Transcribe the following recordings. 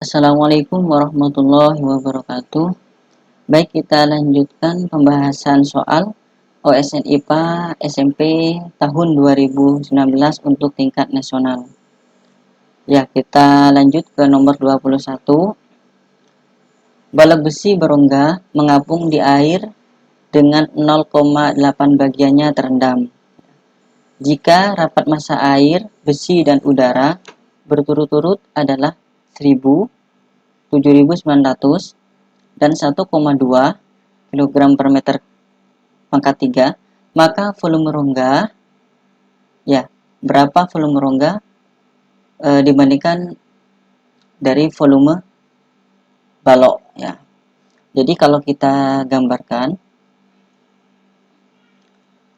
Assalamualaikum warahmatullahi wabarakatuh. Baik, kita lanjutkan pembahasan soal OSN IPA SMP tahun 2019 untuk tingkat nasional. Ya, kita lanjut ke nomor 21. Balok besi berongga mengapung di air dengan 0,8 bagiannya terendam. Jika rapat massa air, besi dan udara berturut-turut adalah 1000, 7900 dan 1,2 kg per meter pangkat 3, maka volume rongga, ya, berapa volume rongga dibandingkan dari volume balok, ya. Jadi kalau kita gambarkan,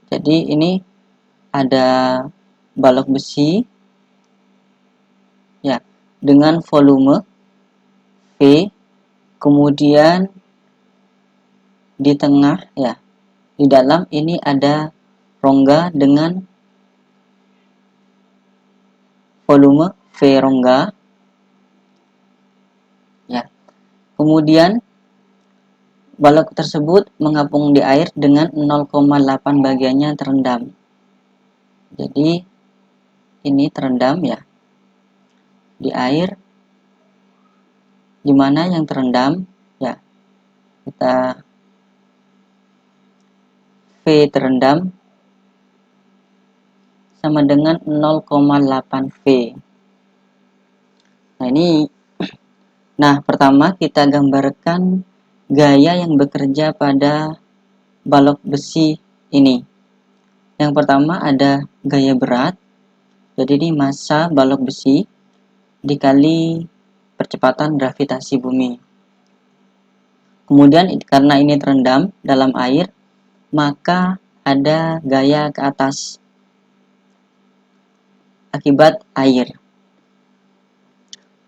jadi ini ada balok besi, ya, dengan volume V, kemudian di tengah, ya, di dalam ini ada rongga dengan volume V rongga, ya. Kemudian balok tersebut mengapung di air dengan 0,8 bagiannya terendam. Jadi ini terendam, ya, di air. Di mana yang terendam, ya, kita V terendam sama dengan 0,8 V. Nah, pertama kita gambarkan gaya yang bekerja pada balok besi ini. Yang pertama ada gaya berat. Jadi ini massa balok besi dikali percepatan gravitasi bumi. Kemudian karena ini terendam dalam air, maka ada gaya ke atas akibat air.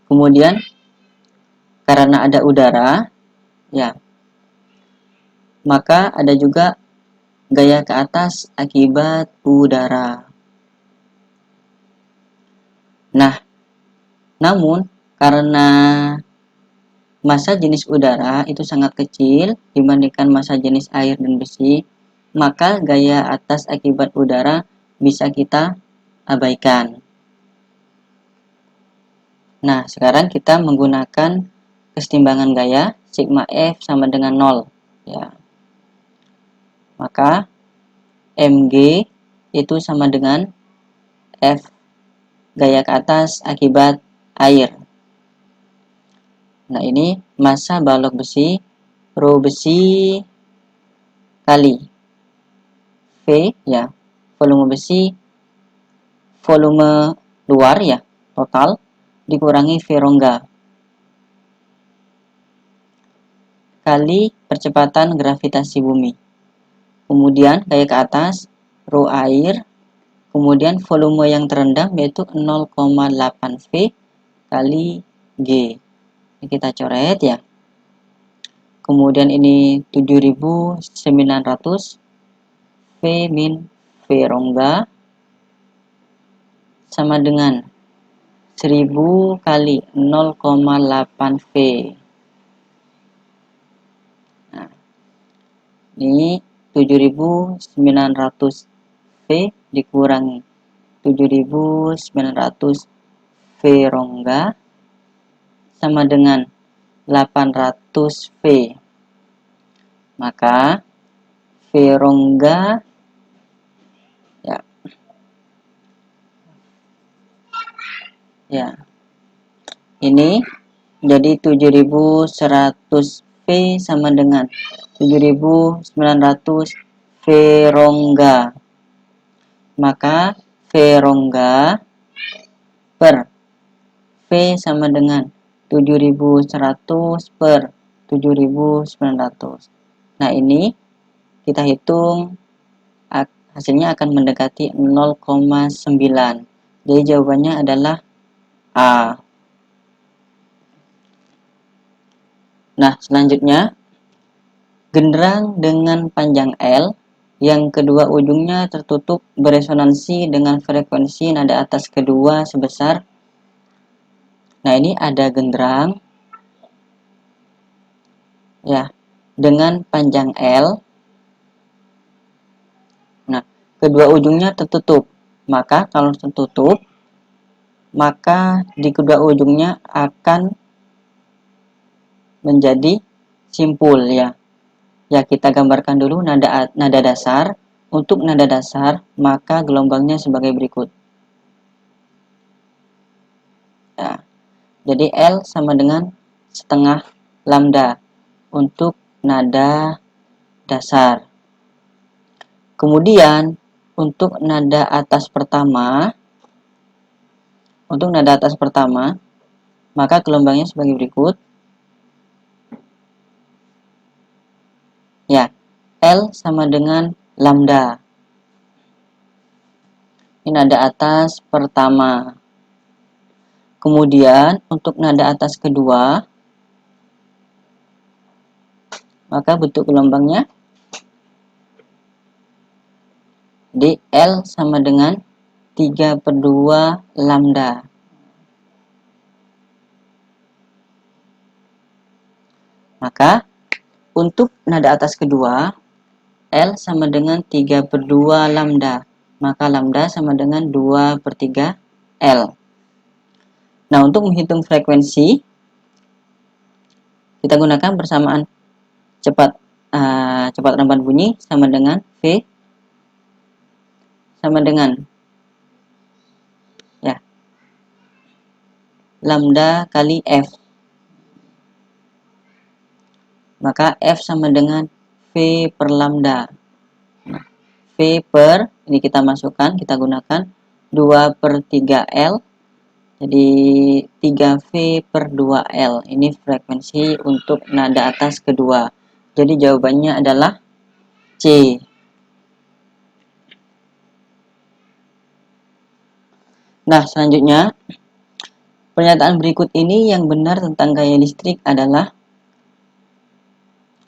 Kemudian karena ada udara, ya, maka ada juga gaya ke atas akibat udara. Nah, namun karena massa jenis udara itu sangat kecil dibandingkan massa jenis air dan besi, maka gaya atas akibat udara bisa kita abaikan. Nah, sekarang kita menggunakan kesetimbangan gaya sigma F sama dengan 0, ya. Maka Mg itu sama dengan F gaya ke atas akibat air. Nah, ini massa balok besi, rho besi kali V, ya, volume besi, volume luar, ya, total, dikurangi V rongga, kali percepatan gravitasi bumi. Kemudian gaya ke atas, rho air, kemudian volume yang terendam yaitu 0,8 V kali G. Ini kita coret, ya. Kemudian ini 7900 V min V rongga sama dengan 1000 kali 0,8 V. Nah, ini 7900 V dikurangi 7900 V rongga sama dengan 800 V. Maka V rongga, ya, ini jadi 7100 V sama dengan 7900 V rongga. Maka V rongga per V sama dengan 7100 per 7900. Nah, ini kita hitung hasilnya akan mendekati 0,9. Jadi jawabannya adalah A. Nah, selanjutnya genderang dengan panjang L yang kedua ujungnya tertutup beresonansi dengan frekuensi nada atas kedua sebesar. Nah, ini ada genderang ya, dengan panjang L. Nah, kedua ujungnya tertutup. Maka kalau tertutup, maka di kedua ujungnya akan menjadi simpul ya. Ya, kita gambarkan dulu nada dasar. Untuk nada dasar, maka gelombangnya sebagai berikut. Ya, jadi L sama dengan setengah lambda untuk nada dasar. Kemudian untuk nada atas pertama, maka gelombangnya sebagai berikut. Ya, L sama dengan lambda. Ini nada atas pertama. Kemudian untuk nada atas kedua, maka bentuk gelombangnya di L sama dengan 3/2 lambda. Maka untuk nada atas kedua, L sama dengan 3/2 lambda. Maka lambda sama dengan 2/3 L. Nah, untuk menghitung frekuensi, kita gunakan persamaan cepat ramban bunyi sama dengan V sama dengan ya lambda kali F. Maka F sama dengan V per lambda. Nah, V per, ini kita masukkan, kita gunakan 2/3 L. Jadi 3V per 2L. Ini frekuensi untuk nada atas kedua. Jadi jawabannya adalah C. Nah, selanjutnya pernyataan berikut ini yang benar tentang gaya listrik adalah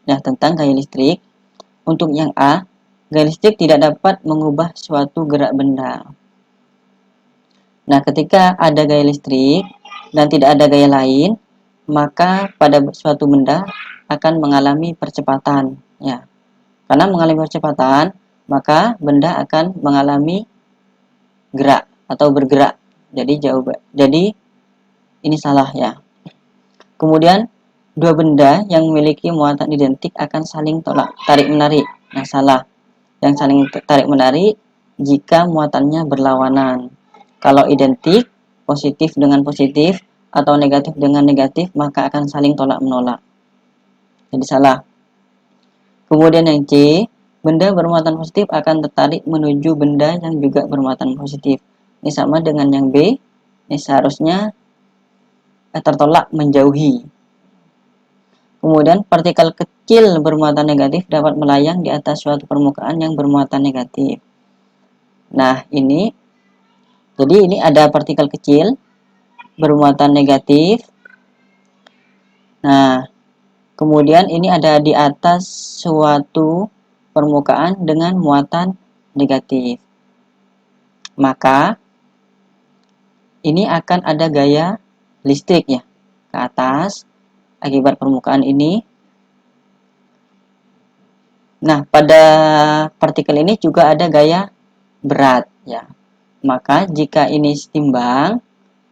tentang gaya listrik. Untuk yang A, gaya listrik tidak dapat mengubah suatu gerak benda. Nah, ketika ada gaya listrik dan tidak ada gaya lain, maka pada suatu benda akan mengalami percepatan. Ya, karena mengalami percepatan, maka benda akan mengalami gerak atau bergerak. Jadi ini salah ya. Kemudian dua benda yang memiliki muatan identik akan saling tarik menarik. Nah, salah. Yang saling tarik menarik jika muatannya berlawanan. Kalau identik, positif dengan positif atau negatif dengan negatif, maka akan saling tolak menolak. Jadi salah. Kemudian yang C, benda bermuatan positif akan tertarik menuju benda yang juga bermuatan positif. Ini sama dengan yang B. Ini seharusnya tertolak menjauhi. Kemudian partikel kecil bermuatan negatif dapat melayang di atas suatu permukaan yang bermuatan negatif. Nah, ini ada partikel kecil bermuatan negatif. Nah, kemudian ini ada di atas suatu permukaan dengan muatan negatif. Maka ini akan ada gaya listrik ya ke atas akibat permukaan ini. Nah, pada partikel ini juga ada gaya berat ya. Maka jika ini setimbang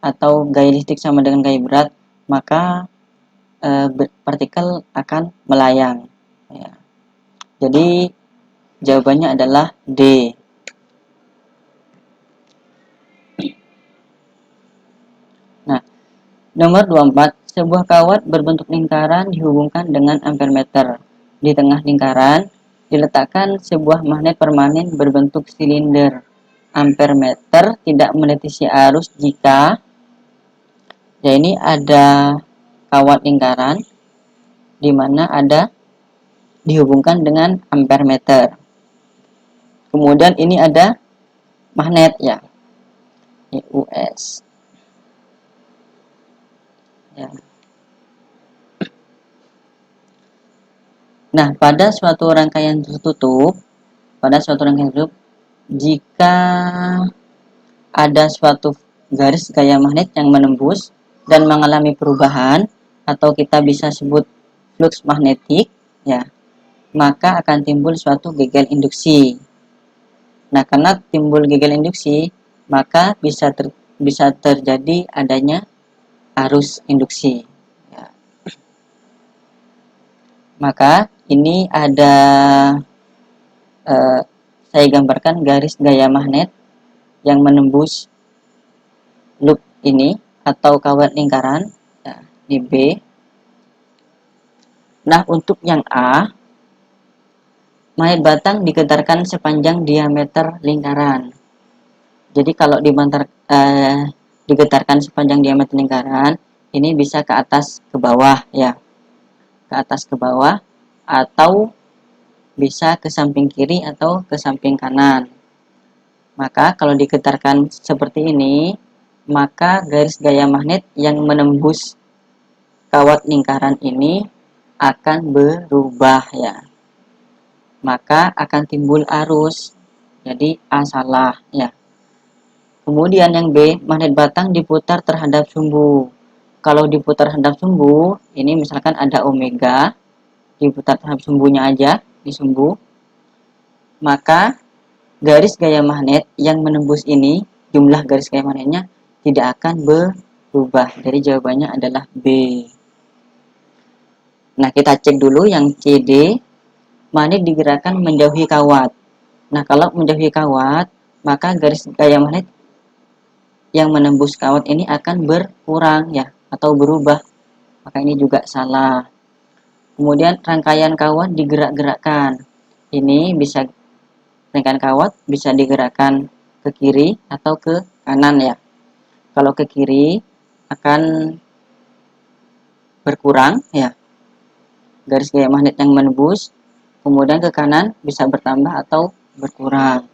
atau gaya listrik sama dengan gaya berat, maka partikel akan melayang ya. Jadi jawabannya adalah D. Nah, nomor 24, sebuah kawat berbentuk lingkaran dihubungkan dengan ampermeter. Di tengah lingkaran diletakkan sebuah magnet permanen berbentuk silinder. Ampermeter tidak mendeteksi arus jika ini ada kawat lingkaran di mana ada dihubungkan dengan ampermeter. Kemudian ini ada magnet ya, US. Ya. Nah, pada suatu rangkaian tertutup, jika ada suatu garis gaya magnet yang menembus dan mengalami perubahan, atau kita bisa sebut flux magnetik, ya, maka akan timbul suatu gegel induksi. Nah, karena timbul gegel induksi, maka bisa terjadi adanya arus induksi. Ya. Maka ini ada saya gambarkan garis gaya magnet yang menembus loop ini atau kawat lingkaran. Nah, di B. Nah, untuk yang A, magnet batang digetarkan sepanjang diameter lingkaran. Jadi kalau digetarkan sepanjang diameter lingkaran, ini bisa ke atas ke bawah, ya, ke atas ke bawah, atau bisa ke samping kiri atau ke samping kanan. Maka kalau digetarkan seperti ini, maka garis gaya magnet yang menembus kawat lingkaran ini akan berubah, ya. Maka akan timbul arus. Jadi A salah, ya. Kemudian yang B, magnet batang diputar terhadap sumbu. Kalau diputar terhadap sumbu, ini misalkan ada omega, diputar terhadap sumbunya aja, di sumbu, maka garis gaya magnet yang menembus ini, jumlah garis gaya magnetnya tidak akan berubah. Jadi jawabannya adalah B. Nah, kita cek dulu yang CD, magnet digerakkan menjauhi kawat. Nah, kalau menjauhi kawat, maka garis gaya magnet yang menembus kawat ini akan berkurang, ya, atau berubah. Maka ini juga salah. Kemudian rangkaian kawat digerak-gerakkan. Ini bisa rangkaian kawat bisa digerakkan ke kiri atau ke kanan, ya. Kalau ke kiri akan berkurang, ya, garis gaya magnet yang menembus. Kemudian ke kanan bisa bertambah atau berkurang.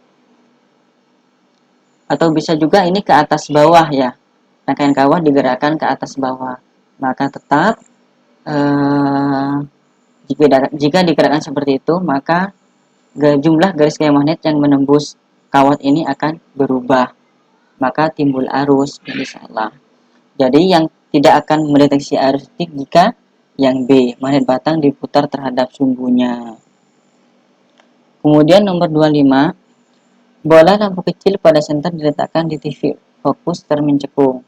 Atau bisa juga ini ke atas bawah, ya. Rangkaian kawat digerakkan ke atas bawah. Maka tetap jika digerakkan seperti itu, maka jumlah garis gaya magnet yang menembus kawat ini akan berubah. Maka timbul arus, jadi salah. Jadi yang tidak akan mendeteksi arus titik jika yang B, magnet batang diputar terhadap sumbunya. Kemudian nomor 25, bola lampu kecil pada senter diletakkan di TV fokus cermin cekung.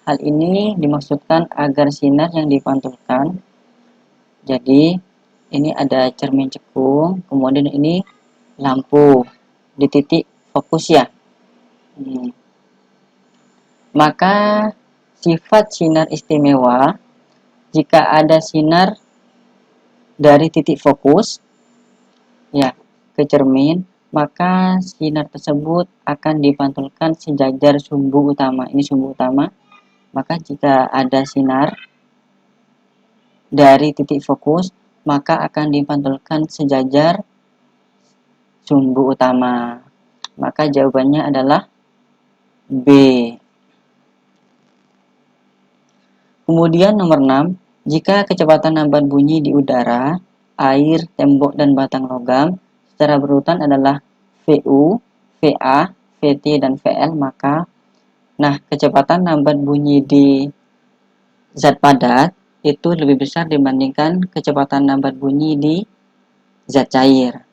Hal ini dimaksudkan agar sinar yang dipantulkan. Jadi ini ada cermin cekung, kemudian ini lampu di titik fokus, ya. Maka sifat sinar istimewa, jika ada sinar dari titik fokus, ya, ke cermin, maka sinar tersebut akan dipantulkan sejajar sumbu utama. Ini sumbu utama. Maka jika ada sinar dari titik fokus, maka akan dipantulkan sejajar sumbu utama. Maka jawabannya adalah B. Kemudian nomor 6, jika kecepatan nambat bunyi di udara, air, tembok, dan batang logam secara berurutan adalah VU, VA, VT, dan VL, maka kecepatan nambat bunyi di zat padat itu lebih besar dibandingkan kecepatan nambat bunyi di zat cair.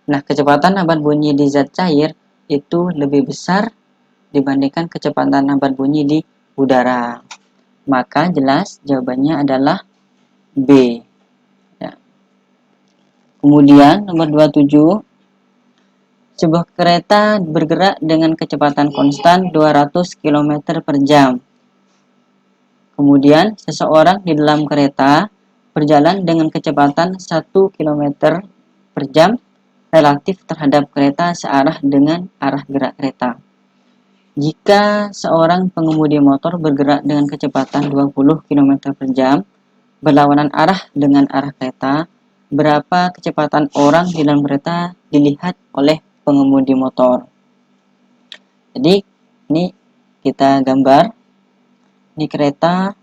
Nah, kecepatan nambat bunyi di zat cair itu lebih besar dibandingkan kecepatan nambat bunyi di udara. Maka jelas jawabannya adalah B. Ya. Kemudian nomor 27, sebuah kereta bergerak dengan kecepatan konstan 200 km per jam. Kemudian seseorang di dalam kereta berjalan dengan kecepatan 1 km per jam relatif terhadap kereta searah dengan arah gerak kereta. Jika seorang pengemudi motor bergerak dengan kecepatan 20 km per jam berlawanan arah dengan arah kereta, berapa kecepatan orang di dalam kereta dilihat oleh pengemudi motor? Jadi ini kita gambar, ini kereta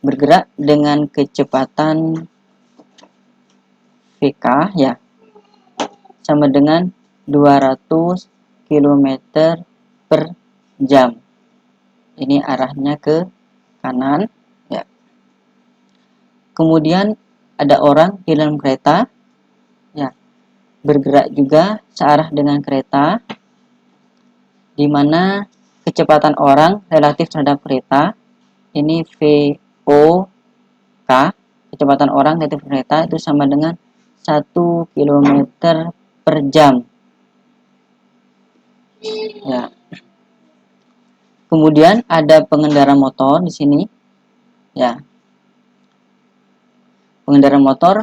bergerak dengan kecepatan VK, ya, sama dengan 200 km per jam. Ini arahnya ke kanan, ya. Kemudian ada orang di dalam kereta, ya, bergerak juga searah dengan kereta, di mana kecepatan orang relatif terhadap kereta ini VOK, kecepatan orang relatif kereta itu sama dengan 1 km per jam. Ya. Kemudian ada pengendara motor di sini. Ya. Pengendara motor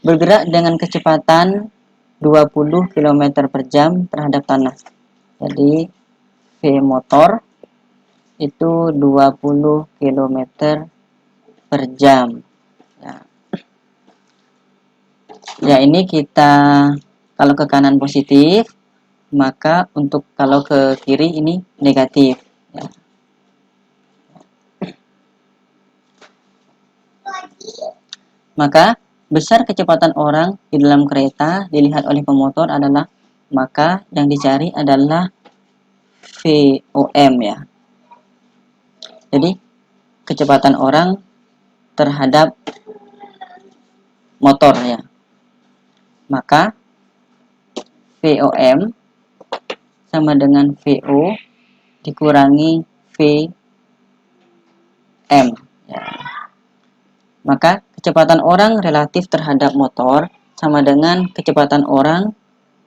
bergerak dengan kecepatan 20 km per jam terhadap tanah. Jadi V motor itu 20 km per jam. Ya. Ya, ini kita kalau ke kanan positif, maka untuk kalau ke kiri ini negatif. Ya. Maka besar kecepatan orang di dalam kereta dilihat oleh pemotor adalah, maka yang dicari adalah VOM ya. Jadi kecepatan orang terhadap motor ya. Maka VOM sama dengan VO dikurangi VM ya. Maka kecepatan orang relatif terhadap motor sama dengan kecepatan orang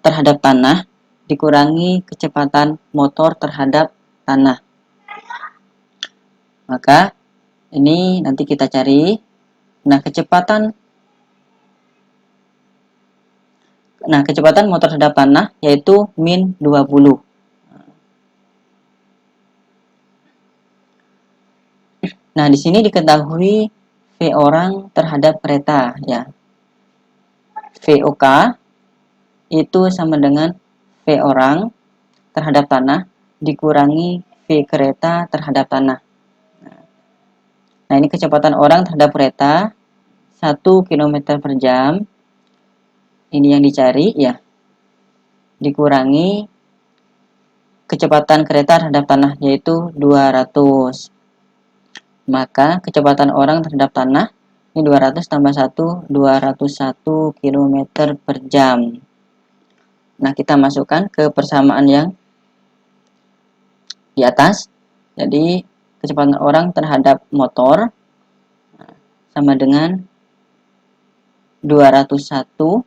terhadap tanah dikurangi kecepatan motor terhadap tanah. Maka ini nanti kita cari. Nah, kecepatan motor terhadap tanah yaitu min 20. Nah, di sini diketahui V orang terhadap kereta ya. VOK itu sama dengan V orang terhadap tanah dikurangi V kereta terhadap tanah. Nah, ini kecepatan orang terhadap kereta 1 km per jam. Ini yang dicari ya. Dikurangi kecepatan kereta terhadap tanah yaitu 200. Maka kecepatan orang terhadap tanah ini 200 tambah 1, 201 km per jam. Nah, kita masukkan ke persamaan yang di atas. Jadi kecepatan orang terhadap motor sama dengan 201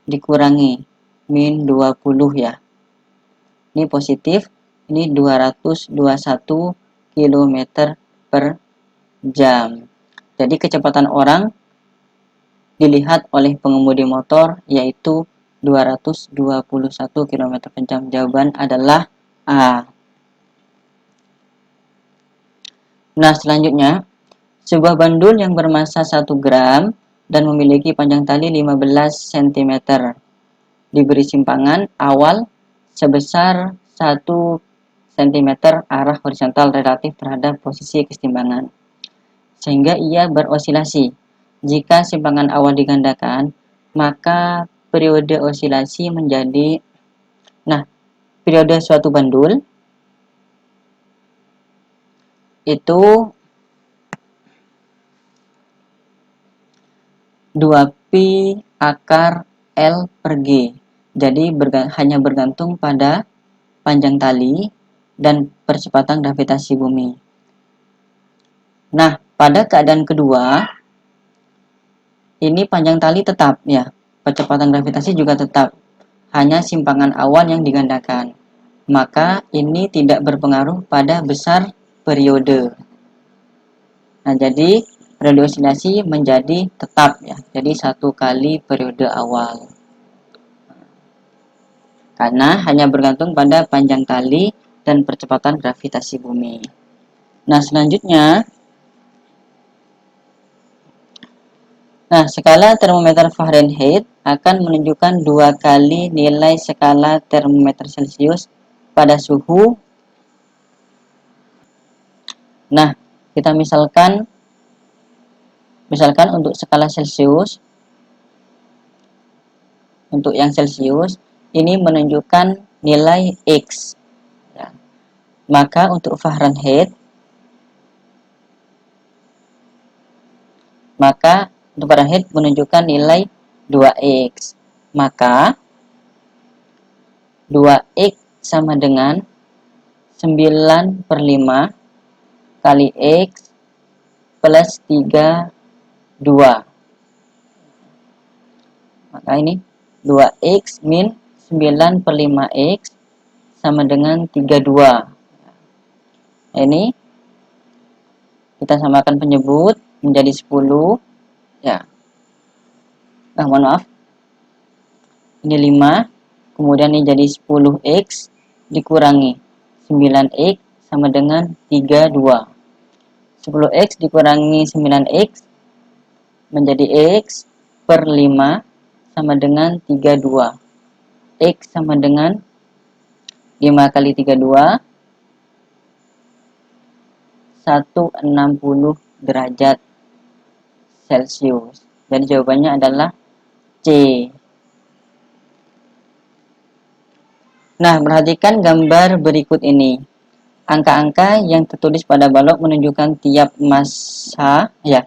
dikurangi min 20 ya. Ini positif, ini 221 km per jam. Jadi kecepatan orang dilihat oleh pengemudi motor yaitu 221 km per jam. Jawaban adalah A. Nah, selanjutnya, sebuah bandul yang bermassa 1 gram dan memiliki panjang tali 15 cm diberi simpangan awal sebesar 1 cm arah horizontal relatif terhadap posisi keseimbangan, sehingga ia berosilasi. Jika simpangan awal digandakan, maka periode osilasi menjadi, nah, periode suatu bandul itu 2pi akar L per G. Jadi hanya bergantung pada panjang tali dan percepatan gravitasi bumi. Nah, pada keadaan kedua, ini panjang tali tetap ya, percepatan gravitasi juga tetap, hanya simpangan awal yang digandakan. Maka ini tidak berpengaruh pada besar periode. Nah, jadi periode osilasi menjadi tetap ya, jadi 1 kali periode awal. Karena hanya bergantung pada panjang tali dan percepatan gravitasi bumi. Nah, selanjutnya, skala termometer Fahrenheit akan menunjukkan 2 kali nilai skala termometer Celcius pada suhu. Nah, kita misalkan untuk skala Celcius, untuk yang Celcius ini menunjukkan nilai X ya. Maka untuk Fahrenheit Maka untuk Fahrenheit menunjukkan nilai 2x. Maka 2x sama dengan 9/5 kali x plus 32. Maka ini 2x min 9/5x sama dengan 32. Nah, ini kita samakan penyebut menjadi 10. Ya. Mohon maaf. Ini 5. Kemudian ini jadi 10x dikurangi 9x sama dengan 32. 10x dikurangi 9x menjadi x per 5 sama dengan 32. X sama dengan 5 kali 32, 160 derajat Celcius. Jadi jawabannya adalah C. Nah, perhatikan gambar berikut ini. Angka-angka yang tertulis pada balok menunjukkan tiap massa ya.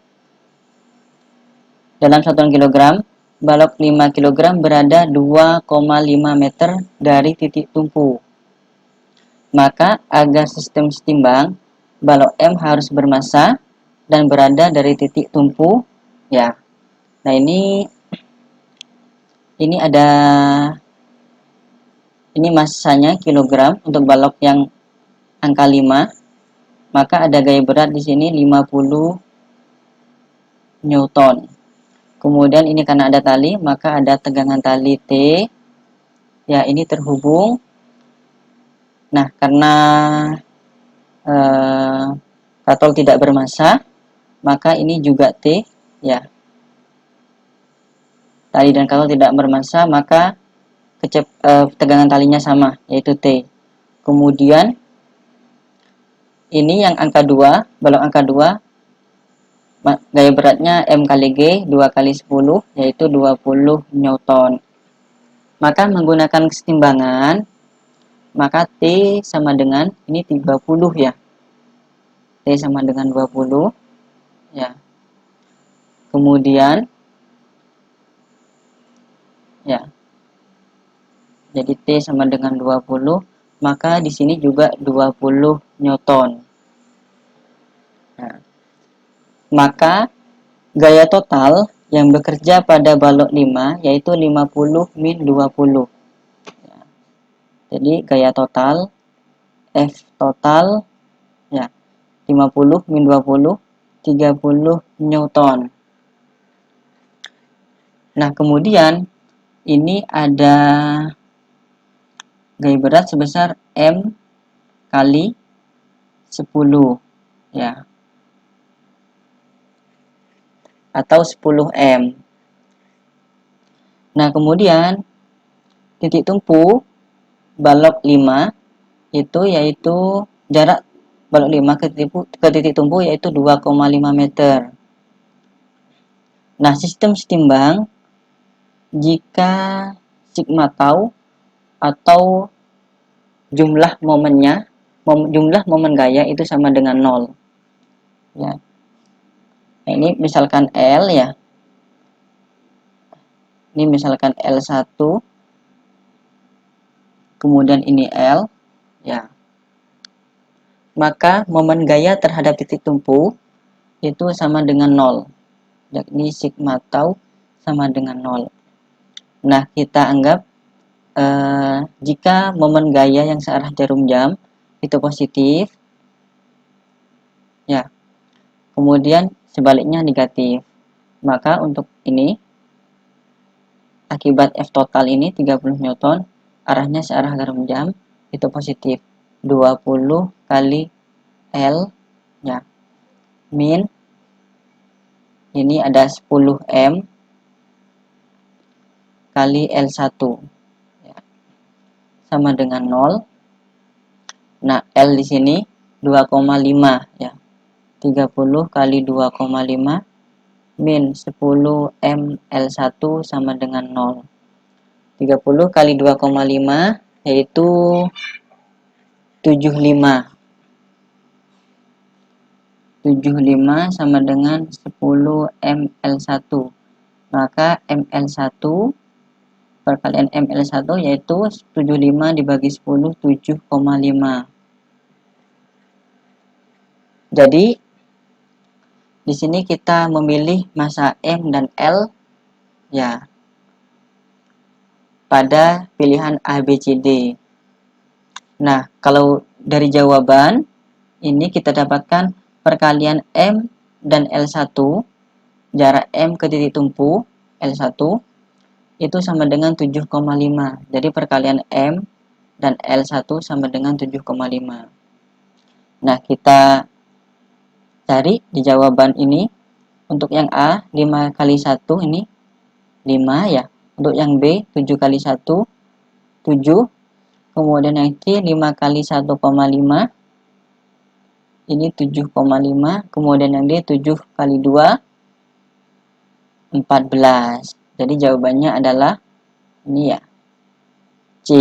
Dalam satuan kilogram, balok 5 kg berada 2,5 meter dari titik tumpu. Maka agar sistem setimbang, balok M harus bermassa dan berada dari titik tumpu ya. Nah, ini ada massanya kilogram untuk balok yang angka 5. Maka ada gaya berat di sini 50 Newton. Kemudian ini karena ada tali, maka ada tegangan tali T. Ya, ini terhubung. Nah, karena katol tidak bermassa, maka ini juga T. Ya, tali dan katol tidak bermassa, maka tegangan talinya sama, yaitu T. Kemudian ini yang angka 2, balok angka 2, gaya beratnya M kali G 2 kali 10, yaitu 20 Newton. Maka menggunakan kesetimbangan, maka T sama dengan ini 30 ya. T sama dengan 20 ya. Kemudian ya. Jadi T sama dengan 20, maka di sini juga 20 Newton. Nah, maka gaya total yang bekerja pada balok 5 yaitu 50 min 20. Ya. Jadi gaya total F total ya 50 min 20 30 Newton. Nah, kemudian ini ada gaya berat sebesar M kali 10 ya, atau 10 M. Nah, kemudian titik tumpu balok 5 itu yaitu jarak balok 5 ke titik tumpu yaitu 2,5 meter. Nah, sistem setimbang jika sigma tau atau jumlah momen gaya itu sama dengan 0 ya. Nah, ini misalkan L ya. Ini misalkan L1, kemudian ini L ya. Maka momen gaya terhadap titik tumpu itu sama dengan 0. Yakni sigma tau sama dengan 0. Nah, kita anggap jika momen gaya yang searah jarum jam itu positif ya, kemudian sebaliknya negatif, maka untuk ini akibat F total ini 30 Newton arahnya searah jarum jam itu positif, 20 kali L ya, min ini ada 10 M kali L1 ya, sama dengan 0. Nah, L di sini 2,5 ya. 30 kali 2,5 min 10 ML1 sama dengan 0. 30 kali 2,5 yaitu 75. 75 sama dengan 10 ml1. Maka ml1 perkalian ml1 yaitu 75 dibagi 10, 7,5. Jadi di sini kita memilih massa M dan L ya pada pilihan A, B, C, D. Nah, kalau dari jawaban ini kita dapatkan perkalian M dan L1, jarak M ke titik tumpu L1 itu sama dengan 7,5. Jadi perkalian M dan L1 sama dengan 7,5. Nah, kita cari di jawaban ini. Untuk yang A 5 kali 1 ini 5 ya. Untuk yang B 7 kali 1 7. Kemudian yang C 5 kali 1,5 ini 7,5. Kemudian yang D 7 kali 2 14. Jadi jawabannya adalah ini ya, C.